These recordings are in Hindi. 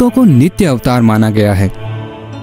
भक्तों को नित्य अवतार माना गया है।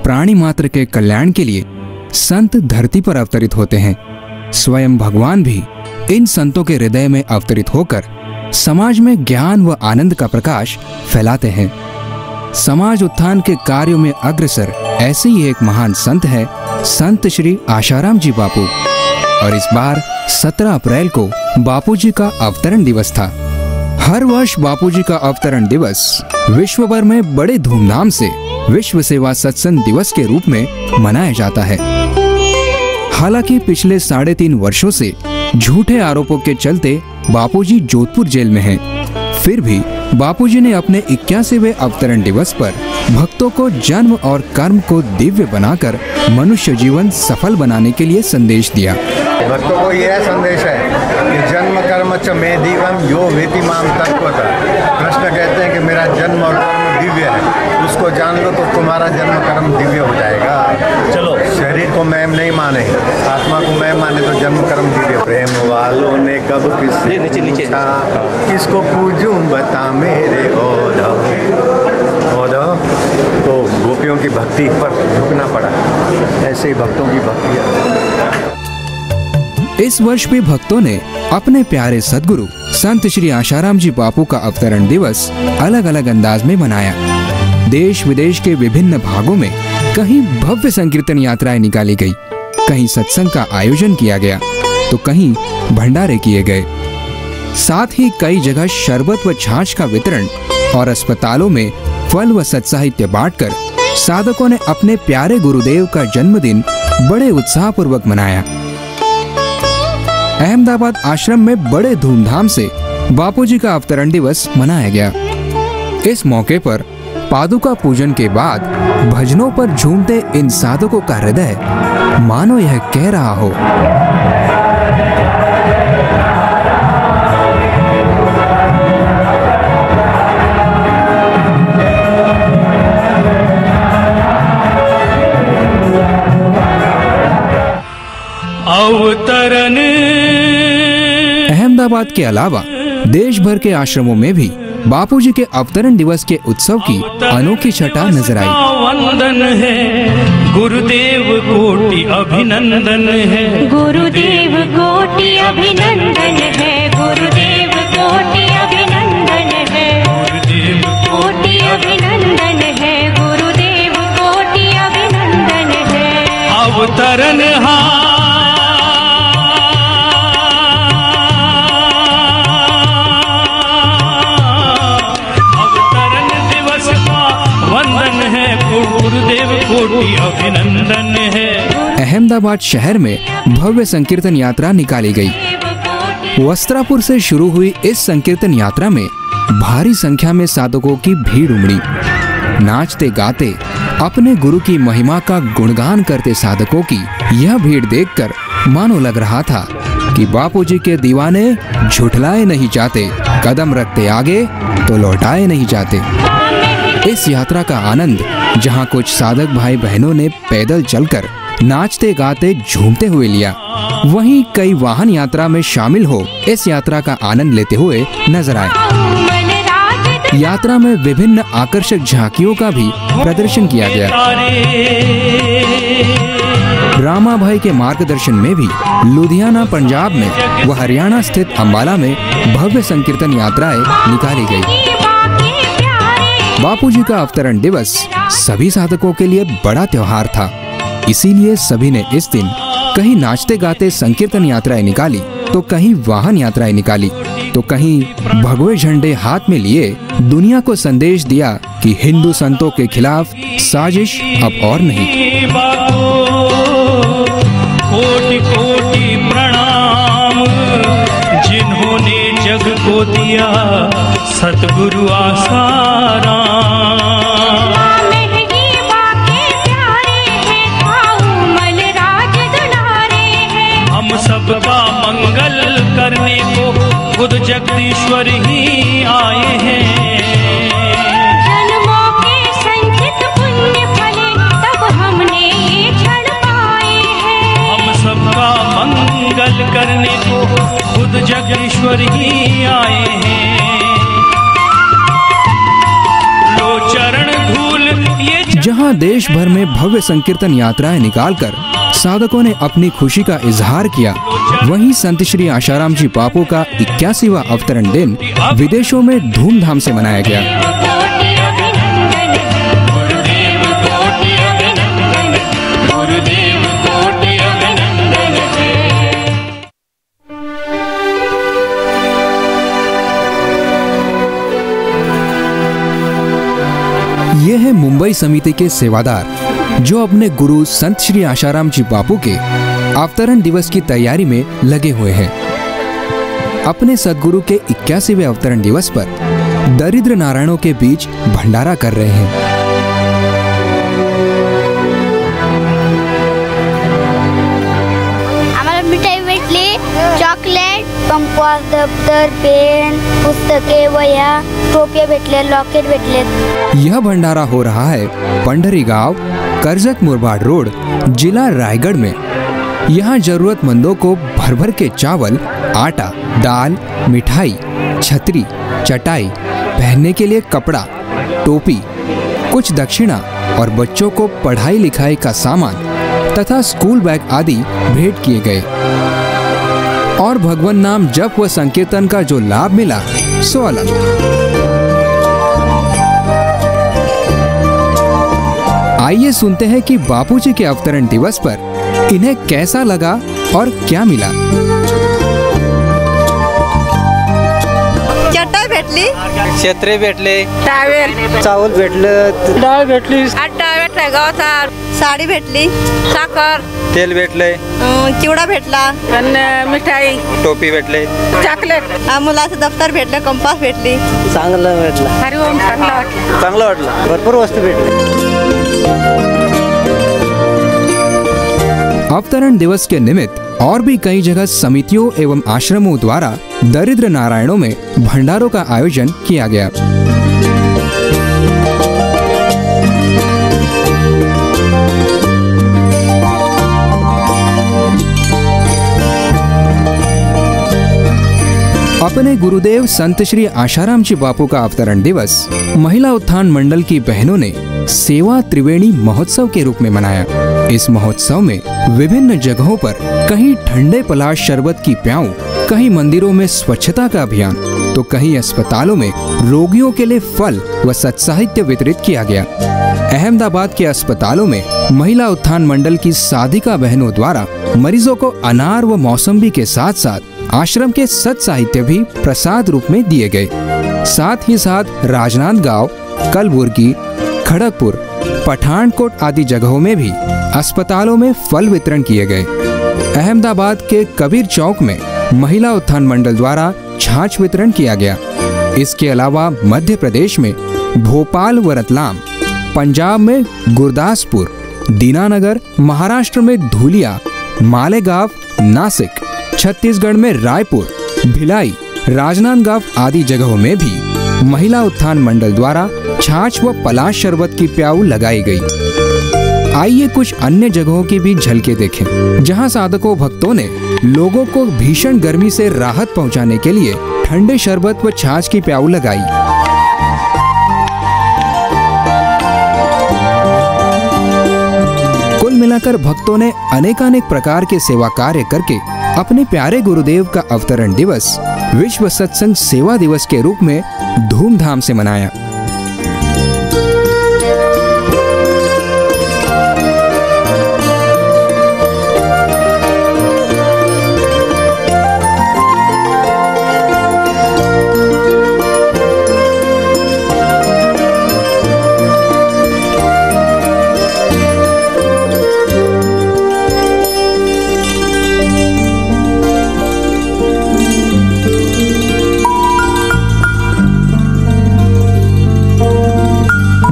प्राणी मात्र के कल्याण के लिए संत धरती पर अवतरित होते हैं। स्वयं भगवान भी इन संतों के हृदय में अवतरित होकर समाज में ज्ञान व आनंद का प्रकाश फैलाते हैं। समाज उत्थान के कार्यों में अग्रसर ऐसे ही एक महान संत है संत श्री आशाराम जी बापू। और इस बार 17 अप्रैल को बापूजी का अवतरण दिवस था। हर वर्ष बापूजी का अवतरण दिवस विश्व भर में बड़े धूमधाम से विश्व सेवा सत्संग दिवस के रूप में मनाया जाता है। हालांकि पिछले 3.5 वर्षों से झूठे आरोपों के चलते बापूजी जोधपुर जेल में हैं। फिर भी बापूजी ने अपने 81वें अवतरण दिवस पर भक्तों को जन्म और कर्म को दिव्य बनाकर मनुष्य जीवन सफल बनाने के लिए संदेश दिया। भक्तों को यह संदेश है कि जन्म कर्म च मे दिव्यम यो वेति माम तत्वतः। कृष्ण कहते हैं कि मेरा जन्म और कर्म दिव्य है, उसको जान लो तो तुम्हारा जन्म कर्म दिव्य हो जाएगा। चलो, शरीर को मैं नहीं माने, आत्मा को मैं माने तो जन्म कर्म दिव्य। प्रेम वालों ने कब किसको पूजूं बता मेरे ओढ़। तो गोपियों की भक्ति पर झुकना पड़ा, ऐसे ही भक्तों की भक्ति है। इस वर्ष भी भक्तों ने अपने प्यारे सद्गुरु संत श्री आशाराम जी बापू का अवतरण दिवस अलग अलग अंदाज में मनाया। देश विदेश के विभिन्न भागों में कहीं भव्य संकीर्तन यात्राएं निकाली गई, कहीं सत्संग का आयोजन किया गया तो कहीं भंडारे किए गए। साथ ही कई जगह शरबत व छाछ का वितरण और अस्पतालों में फल व सत्साहित्य बांटकर साधकों ने अपने प्यारे गुरुदेव का जन्मदिन बड़े उत्साह पूर्वक मनाया। अहमदाबाद आश्रम में बड़े धूमधाम से बापूजी का अवतरण दिवस मनाया गया। इस मौके पर पादुका पूजन के बाद भजनों पर झूमते इन साधकों का हृदय मानो यह कह रहा हो, अवतरण। अहमदाबाद के अलावा देश भर के आश्रमों में भी बापूजी के अवतरण दिवस के उत्सव की अनोखी छटा नजर आई। वंदन है गुरुदेव कोटि अभिनंदन है, गुरुदेव कोटि अभिनंदन है, गुरुदेव कोटि अभिनंदन है, गुरुदेव कोटि अभिनंदन है, गुरुदेव कोटि अभिनंदन है। अवतरण गुरुदेव कोटि अभिनंदन है। अहमदाबाद शहर में भव्य संकीर्तन यात्रा निकाली गई। वस्त्रापुर से शुरू हुई इस संकीर्तन यात्रा में भारी संख्या में साधकों की भीड़ उमड़ी। नाचते गाते अपने गुरु की महिमा का गुणगान करते साधकों की यह भीड़ देखकर मानो लग रहा था कि बापूजी के दीवाने झुठलाए नहीं जाते, कदम रखते आगे तो लौटाए नहीं जाते। इस यात्रा का आनंद जहां कुछ साधक भाई बहनों ने पैदल चलकर नाचते गाते झूमते हुए लिया, वहीं कई वाहन यात्रा में शामिल हो इस यात्रा का आनंद लेते हुए नजर आए। यात्रा में विभिन्न आकर्षक झांकियों का भी प्रदर्शन किया गया। रामा भाई के मार्गदर्शन में भी लुधियाना पंजाब में व हरियाणा स्थित अंबाला में भव्य संकीर्तन यात्राएं निकाली गई। बापूजी का अवतरण दिवस सभी साधकों के लिए बड़ा त्योहार था, इसीलिए सभी ने इस दिन कहीं नाचते गाते संकीर्तन यात्राएं निकाली तो कहीं वाहन यात्राएं निकाली तो कहीं भगवे झंडे हाथ में लिए दुनिया को संदेश दिया कि हिंदू संतों के खिलाफ साजिश अब और नहीं। कोटि कोटि प्रणाम जिन्होंने जग को दिया सतगुरु आसाराम। हम सबका मंगल करने को खुद जगदीश्वर ही आए हैं। जन्मों के संचित पुण्य फले तब हमने ये क्षण पाए हैं। हम सबका मंगल करने को खुद जगदीश्वर ही आए हैं। लो चरण जहां देश भर में भव्य संकीर्तन यात्राएं निकालकर साधकों ने अपनी खुशी का इजहार किया, वहीं संत श्री आशाराम जी बापू का 81वां अवतरण दिन विदेशों में धूमधाम से मनाया गया। कोटि अभिनंदन गुरुदेव, कोटि अभिनंदन गुरुदेव, कोटि अभिनंदन है। ये है मुंबई समिति के सेवादार जो अपने गुरु संत श्री आशाराम जी बापू के अवतरण दिवस की तैयारी में लगे हुए हैं। अपने सदगुरु के 81वें अवतरण दिवस पर दरिद्र नारायणों के बीच भंडारा कर रहे हैं। आम्हाला मिठाई भेटली, चॉकलेट, कंपास, दप्तर, पेन, पुस्तके, वह्या, टोपे भेटले, लॉकेट भेटले। यह भंडारा हो रहा है पंडरी गांव, करजत मुरबाड रोड, जिला रायगढ़ में। यहाँ जरूरतमंदों को भर भर के चावल, आटा, दाल, मिठाई, छतरी, चटाई, पहनने के लिए कपड़ा, टोपी, कुछ दक्षिणा और बच्चों को पढ़ाई लिखाई का सामान तथा स्कूल बैग आदि भेंट किए गए। और भगवान नाम जप व संकीर्तन का जो लाभ मिला सो अलग। आइए सुनते हैं कि बापूजी के अवतरण दिवस पर इन्हें कैसा लगा और क्या मिला। चटाई भेटली, छत्री भेटले, टावेल, चावल भेटलं, डाळ भेटली, आटा भेटला, गव्हाचा साडी भेटली, साखर, तेल भेटले, चिवडा भेटला, आणि मिठाई, टोपी भेटले, चॉकलेट, मुलाचं दफ्तर भेटलं, कंपास भेटली। चांगलं भेटलं, हरिओम, चांगलं वाटलं, चांगलं वाटलं, भरपूर वस्तू भेटली। अवतरण दिवस के निमित्त और भी कई जगह समितियों एवं आश्रमों द्वारा दरिद्र नारायणों में भंडारों का आयोजन किया गया। अपने गुरुदेव संत श्री आशाराम जी बापू का अवतरण दिवस महिला उत्थान मंडल की बहनों ने सेवा त्रिवेणी महोत्सव के रूप में मनाया। इस महोत्सव में विभिन्न जगहों पर कहीं ठंडे पलाश शरबत की प्याऊ, कहीं मंदिरों में स्वच्छता का अभियान, तो कहीं अस्पतालों में रोगियों के लिए फल व सत्साहित्य वितरित किया गया। अहमदाबाद के अस्पतालों में महिला उत्थान मंडल की साधिका बहनों द्वारा मरीजों को अनार व मौसम्बी के साथ साथ आश्रम के सत्साहित्य भी प्रसाद रूप में दिए गए। साथ ही साथ राजनांदगांव, कलबुर्गी, खड़गपुर, पठानकोट आदि जगहों में भी अस्पतालों में फल वितरण किए गए। अहमदाबाद के कबीर चौक में महिला उत्थान मंडल द्वारा छाछ वितरण किया गया। इसके अलावा मध्य प्रदेश में भोपाल व रतलाम, पंजाब में गुरदासपुर, दीनानगर, महाराष्ट्र में धुलिया, मालेगांव, नासिक, छत्तीसगढ़ में रायपुर, भिलाई, राजनांदगांव आदि जगहों में भी महिला उत्थान मंडल द्वारा छाछ व पलाश शरबत की प्याऊ लगाई गई। आइए कुछ अन्य जगहों की भी झलकें देखें, जहां साधकों भक्तों ने लोगों को भीषण गर्मी से राहत पहुंचाने के लिए ठंडे शरबत व छाछ की प्याऊ लगाई। कुल मिलाकर भक्तों ने अनेकानेक प्रकार के सेवा कार्य करके अपने प्यारे गुरुदेव का अवतरण दिवस विश्व सत्संग सेवा दिवस के रूप में धूमधाम से मनाया।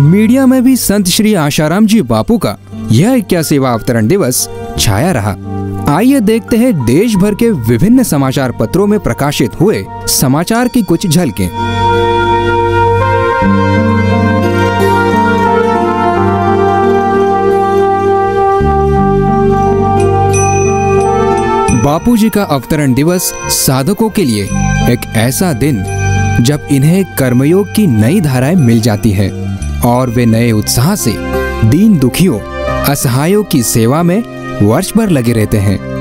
मीडिया में भी संत श्री आशाराम जी बापू का यह 81वां अवतरण दिवस छाया रहा। आइए देखते हैं देश भर के विभिन्न समाचार पत्रों में प्रकाशित हुए समाचार की कुछ झलकें। बापूजी का अवतरण दिवस साधकों के लिए एक ऐसा दिन जब इन्हें कर्मयोग की नई धाराएं मिल जाती है और वे नए उत्साह से दीन दुखियों असहायों की सेवा में वर्ष भर लगे रहते हैं।